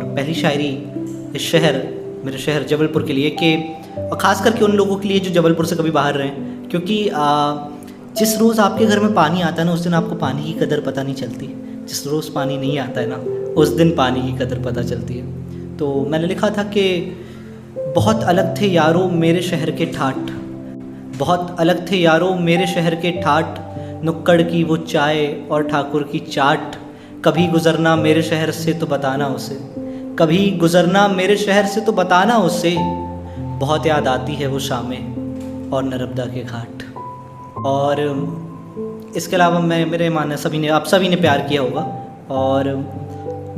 पहली शायरी इस शहर, मेरे शहर जबलपुर के लिए, कि और ख़ास करके उन लोगों के लिए जो जबलपुर से कभी बाहर रहें, क्योंकि जिस रोज़ आपके घर में पानी आता है ना, उस दिन आपको पानी की कदर पता नहीं चलती। जिस रोज़ पानी नहीं आता है ना, उस दिन पानी की कदर पता चलती है। तो मैंने लिखा था कि बहुत अलग थे यारों मेरे शहर के ठाठ, बहुत अलग थे यारों मेरे शहर के ठाठ, नुक्कड़ की वो चाय और ठाकुर की चाट, कभी गुज़रना मेरे शहर से तो बताना उसे, कभी गुज़रना मेरे शहर से तो बताना उसे, बहुत याद आती है वो शामें और नर्मदा के घाट। और इसके अलावा मैं, मेरे मानना सभी ने, आप सभी ने प्यार किया होगा और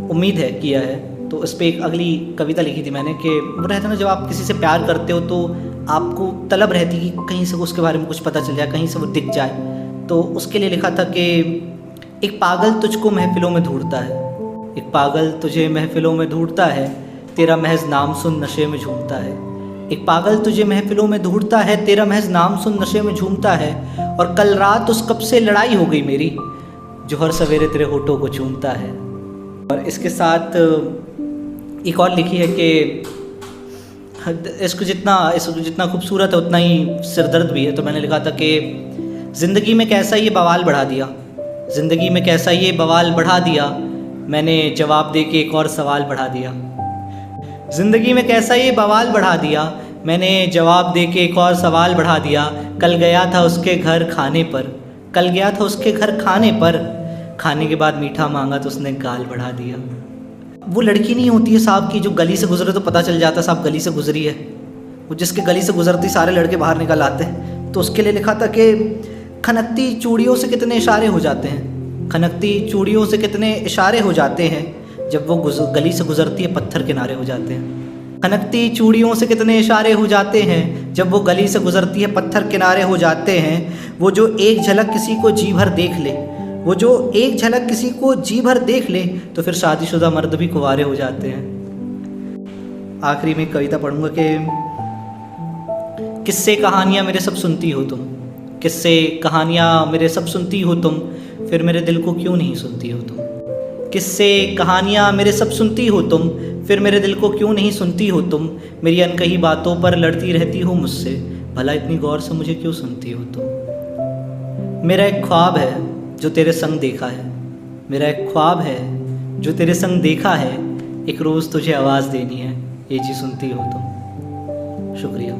उम्मीद है किया है। तो इस पर एक अगली कविता लिखी थी मैंने कि वो रहता ना, जब आप किसी से प्यार करते हो तो आपको तलब रहती कि कहीं से उसके बारे में कुछ पता चल जाए, कहीं से वो दिख जाए। तो उसके लिए लिखा था कि एक पागल तुझको महफिलों में ढूंढता है, एक पागल तुझे महफिलों में ढूंढता है, तेरा महज नाम सुन नशे में झूमता है। एक पागल तुझे महफिलों में ढूंढता है, तेरा महज नाम सुन नशे में झूमता है, और कल रात उस कब से लड़ाई हो गई मेरी, जो हर सवेरे तेरे होठों को चूमता है। और इसके साथ एक और लिखी है कि इसको जितना खूबसूरत है उतना ही सिरदर्द भी है। तो मैंने लिखा था कि ज़िंदगी में कैसा ये बवाल बढ़ा दिया, ज़िंदगी में कैसा ये बवाल बढ़ा दिया, मैंने जवाब दे के एक और सवाल बढ़ा दिया। ज़िंदगी में कैसा ये बवाल बढ़ा दिया, मैंने जवाब दे के एक और सवाल बढ़ा दिया। कल गया था उसके घर खाने पर, कल गया था उसके घर खाने पर, खाने के बाद मीठा मांगा तो उसने गाल बढ़ा दिया। वो लड़की नहीं होती है साहब की जो गली से गुजरे तो पता चल जाता साहब गली से गुजरी है, वो जिसके गली से गुजरती सारे लड़के बाहर निकल आते हैं। तो उसके लिए लिखा था कि खनकती चूड़ियों से कितने इशारे हो जाते हैं, खनकती चूड़ियों से कितने इशारे हो जाते हैं, जब वो गली से गुजरती है पत्थर किनारे हो जाते हैं। खनकती चूड़ियों से कितने इशारे हो जाते हैं, जब वो गली से गुजरती है पत्थर किनारे हो जाते हैं। वो जो एक झलक किसी को जी भर देख ले, वो जो एक झलक किसी को जी भर देख ले, तो फिर शादीशुदा मर्द भी कुंवारे हो जाते हैं। आखिरी में कविता पढ़ूंगा कि किस्से कहानियाँ मेरे सब सुनती हो तुम, किस्से कहानियाँ मेरे सब सुनती हो तुम, फिर मेरे दिल को क्यों नहीं सुनती हो तुम। किस्से कहानियाँ मेरे सब सुनती हो तुम, फिर मेरे दिल को क्यों नहीं सुनती हो तुम। मेरी अनकही बातों पर लड़ती रहती हो मुझसे, भला इतनी गौर से मुझे क्यों सुनती हो तुम। मेरा एक ख्वाब है जो तेरे संग देखा है, मेरा एक ख्वाब है जो तेरे संग देखा है, एक रोज़ तुझे आवाज़ देनी है, ये जी सुनती हो तुम। शुक्रिया।